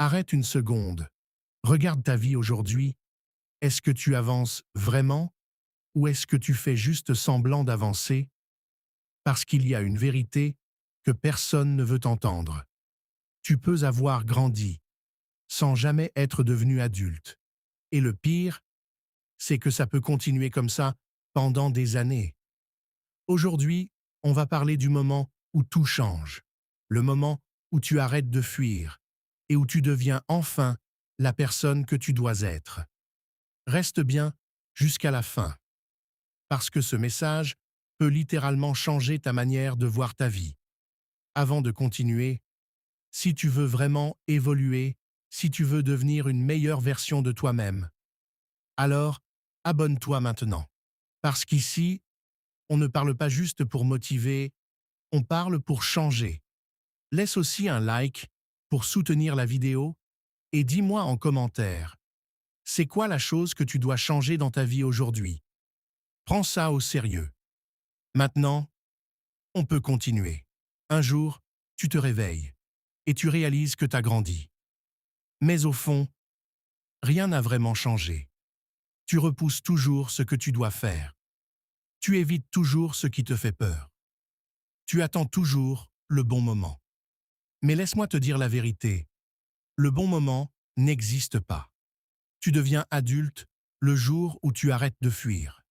Arrête une seconde. Regarde ta vie aujourd'hui. Est-ce que tu avances vraiment ou est-ce que tu fais juste semblant d'avancer? Parce qu'il y a une vérité que personne ne veut entendre. Tu peux avoir grandi sans jamais être devenu adulte. Et le pire, c'est que ça peut continuer comme ça pendant des années. Aujourd'hui, on va parler du moment où tout change. Le moment où tu arrêtes de fuir et où tu deviens enfin la personne que tu dois être. Reste bien jusqu'à la fin, parce que ce message peut littéralement changer ta manière de voir ta vie. Avant de continuer, si tu veux vraiment évoluer, si tu veux devenir une meilleure version de toi-même, alors abonne-toi maintenant. Parce qu'ici, on ne parle pas juste pour motiver, on parle pour changer. Laisse aussi un like pour soutenir la vidéo et dis-moi en commentaire, c'est quoi la chose que tu dois changer dans ta vie aujourd'hui? Prends ça au sérieux. Maintenant, on peut continuer. Un jour, tu te réveilles et tu réalises que tu as grandi. Mais au fond, rien n'a vraiment changé. Tu repousses toujours ce que tu dois faire. Tu évites toujours ce qui te fait peur. Tu attends toujours le bon moment. Mais laisse-moi te dire la vérité. Le bon moment n'existe pas. Tu deviens adulte le jour où tu arrêtes de fuir.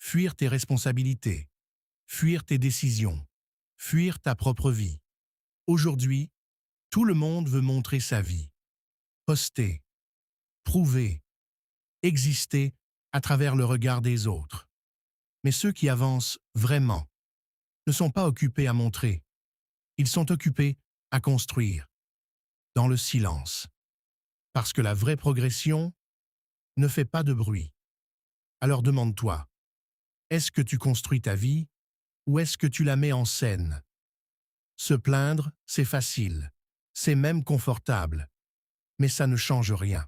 Fuir tes responsabilités. Fuir tes décisions. Fuir ta propre vie. Aujourd'hui, tout le monde veut montrer sa vie. Poster. Prouver. Exister à travers le regard des autres. Mais ceux qui avancent vraiment ne sont pas occupés à montrer. Ils sont occupés à construire, dans le silence. Parce que la vraie progression ne fait pas de bruit. Alors demande-toi, est-ce que tu construis ta vie ou est-ce que tu la mets en scène? Se plaindre, c'est facile, c'est même confortable, mais ça ne change rien.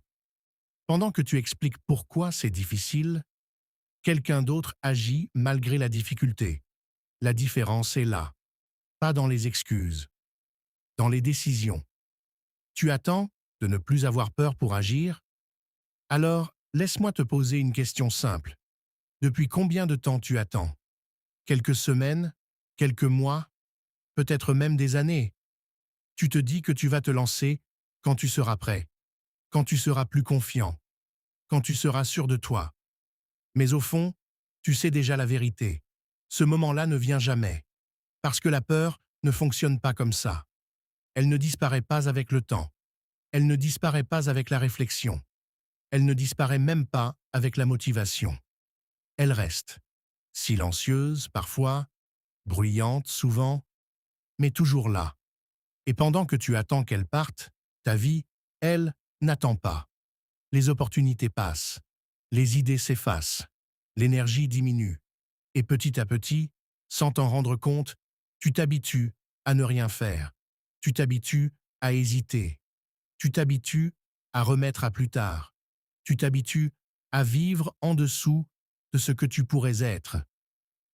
Pendant que tu expliques pourquoi c'est difficile, quelqu'un d'autre agit malgré la difficulté. La différence est là, pas dans les excuses, dans les décisions. Tu attends de ne plus avoir peur pour agir? Alors, laisse-moi te poser une question simple. Depuis combien de temps tu attends? Quelques semaines? Quelques mois? Peut-être même des années? Tu te dis que tu vas te lancer quand tu seras prêt, quand tu seras plus confiant, quand tu seras sûr de toi. Mais au fond, tu sais déjà la vérité. Ce moment-là ne vient jamais, parce que la peur ne fonctionne pas comme ça. Elle ne disparaît pas avec le temps. Elle ne disparaît pas avec la réflexion. Elle ne disparaît même pas avec la motivation. Elle reste, silencieuse parfois, bruyante souvent, mais toujours là. Et pendant que tu attends qu'elle parte, ta vie, elle, n'attend pas. Les opportunités passent, les idées s'effacent, l'énergie diminue. Et petit à petit, sans t'en rendre compte, tu t'habitues à ne rien faire. Tu t'habitues à hésiter. Tu t'habitues à remettre à plus tard. Tu t'habitues à vivre en dessous de ce que tu pourrais être.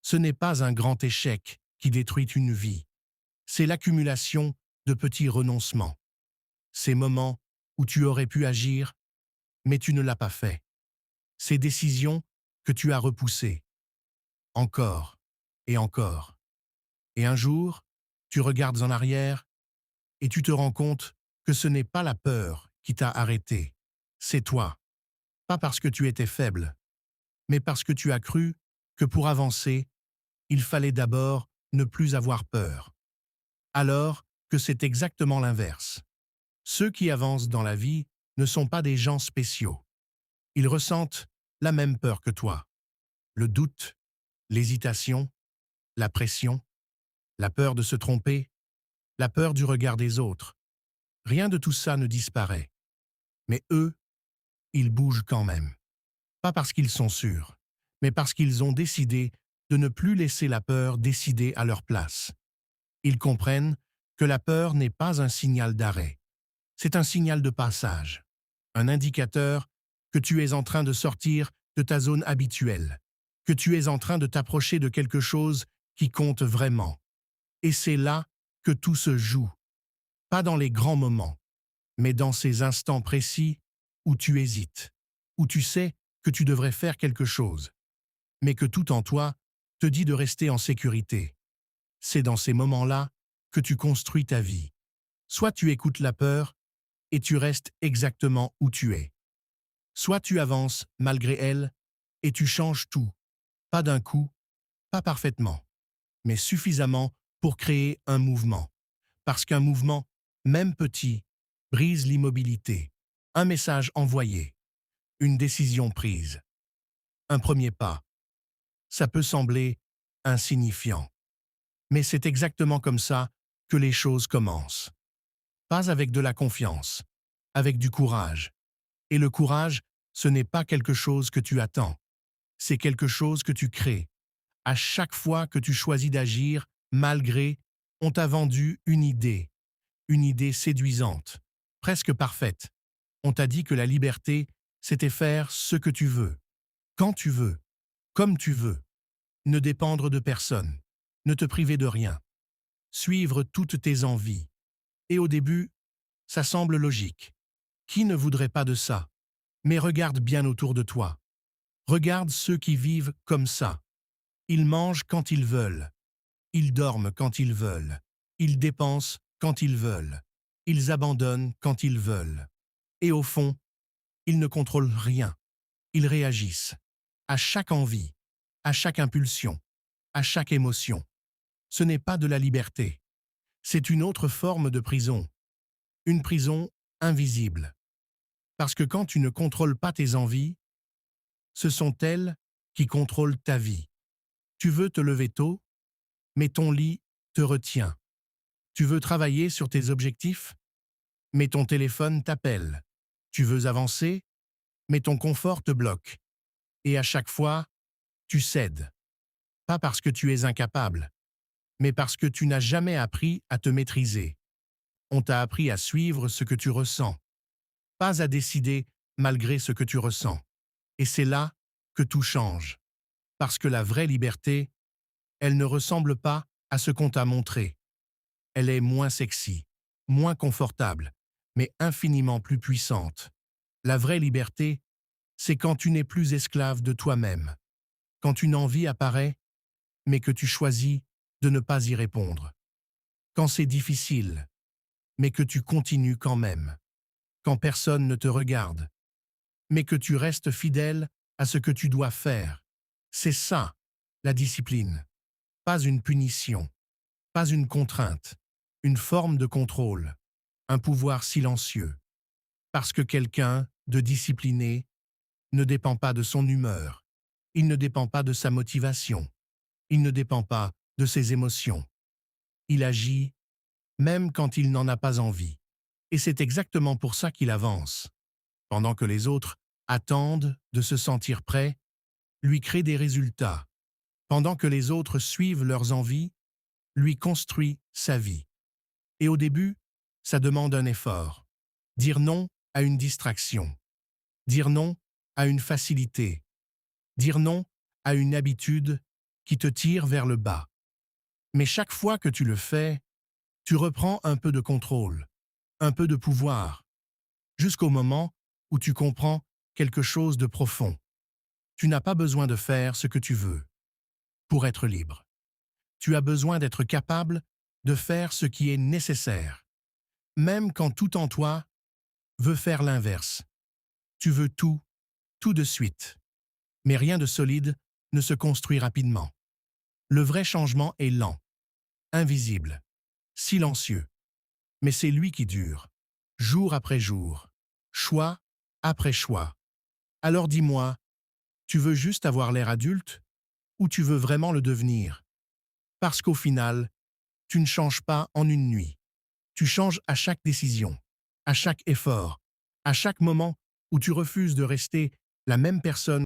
Ce n'est pas un grand échec qui détruit une vie. C'est l'accumulation de petits renoncements. Ces moments où tu aurais pu agir, mais tu ne l'as pas fait. Ces décisions que tu as repoussées. Encore et encore. Et un jour, tu regardes en arrière et tu te rends compte que ce n'est pas la peur qui t'a arrêté. C'est toi. Pas parce que tu étais faible, mais parce que tu as cru que pour avancer, il fallait d'abord ne plus avoir peur. Alors que c'est exactement l'inverse. Ceux qui avancent dans la vie ne sont pas des gens spéciaux. Ils ressentent la même peur que toi. Le doute, l'hésitation, la pression, la peur de se tromper, la peur du regard des autres. Rien de tout ça ne disparaît. Mais eux, ils bougent quand même. Pas parce qu'ils sont sûrs, mais parce qu'ils ont décidé de ne plus laisser la peur décider à leur place. Ils comprennent que la peur n'est pas un signal d'arrêt. C'est un signal de passage, un indicateur que tu es en train de sortir de ta zone habituelle, que tu es en train de t'approcher de quelque chose qui compte vraiment. Et c'est là que tout se joue, pas dans les grands moments, Mais dans ces instants précis où tu hésites, où tu sais que tu devrais faire quelque chose, mais que tout en toi te dit de rester en sécurité, c'est dans ces moments-là que tu construis ta vie. Soit tu écoutes la peur et tu restes exactement où tu es. Soit tu avances malgré elle et tu changes tout, pas d'un coup, pas parfaitement, mais suffisamment pour créer un mouvement. Parce qu'un mouvement, même petit, brise l'immobilité. Un message envoyé, une décision prise, un premier pas. Ça peut sembler insignifiant, mais c'est exactement comme ça que les choses commencent. Pas avec de la confiance, avec du courage. Et le courage, ce n'est pas quelque chose que tu attends, c'est quelque chose que tu crées. À chaque fois que tu choisis d'agir, malgré, on t'a vendu une idée séduisante, presque parfaite. On t'a dit que la liberté, c'était faire ce que tu veux, quand tu veux, comme tu veux, ne dépendre de personne, ne te priver de rien, suivre toutes tes envies. Et au début, ça semble logique. Qui ne voudrait pas de ça? Mais regarde bien autour de toi. Regarde ceux qui vivent comme ça. Ils mangent quand ils veulent. Ils dorment quand ils veulent. Ils dépensent quand ils veulent. Ils abandonnent quand ils veulent. Et au fond, ils ne contrôlent rien. Ils réagissent. À chaque envie, à chaque impulsion, à chaque émotion. Ce n'est pas de la liberté. C'est une autre forme de prison. Une prison invisible. Parce que quand tu ne contrôles pas tes envies, ce sont elles qui contrôlent ta vie. Tu veux te lever tôt, mais ton lit te retient. Tu veux travailler sur tes objectifs, mais ton téléphone t'appelle. Tu veux avancer, mais ton confort te bloque. Et à chaque fois, tu cèdes. Pas parce que tu es incapable, mais parce que tu n'as jamais appris à te maîtriser. On t'a appris à suivre ce que tu ressens, pas à décider malgré ce que tu ressens. Et c'est là que tout change. Parce que la vraie liberté, elle ne ressemble pas à ce qu'on t'a montré. Elle est moins sexy, moins confortable, mais infiniment plus puissante. La vraie liberté, c'est quand tu n'es plus esclave de toi-même, quand une envie apparaît, mais que tu choisis de ne pas y répondre. Quand c'est difficile, mais que tu continues quand même. Quand personne ne te regarde, mais que tu restes fidèle à ce que tu dois faire. C'est ça, la discipline. Pas une punition, pas une contrainte, une forme de contrôle, un pouvoir silencieux. Parce que quelqu'un de discipliné ne dépend pas de son humeur, il ne dépend pas de sa motivation, il ne dépend pas de ses émotions. Il agit même quand il n'en a pas envie. Et c'est exactement pour ça qu'il avance. Pendant que les autres attendent de se sentir prêts, lui crée des résultats. Pendant que les autres suivent leurs envies, lui construit sa vie. Et au début, ça demande un effort. Dire non à une distraction. Dire non à une facilité. Dire non à une habitude qui te tire vers le bas. Mais chaque fois que tu le fais, tu reprends un peu de contrôle, un peu de pouvoir, jusqu'au moment où tu comprends quelque chose de profond. Tu n'as pas besoin de faire ce que tu veux pour être libre. Tu as besoin d'être capable de faire ce qui est nécessaire, même quand tout en toi veut faire l'inverse. Tu veux tout, tout de suite. Mais rien de solide ne se construit rapidement. Le vrai changement est lent, invisible, silencieux. Mais c'est lui qui dure, jour après jour, choix après choix. Alors dis-moi, tu veux juste avoir l'air adulte ou tu veux vraiment le devenir? Parce qu'au final, tu ne changes pas en une nuit. Tu changes à chaque décision, à chaque effort, à chaque moment où tu refuses de rester la même personne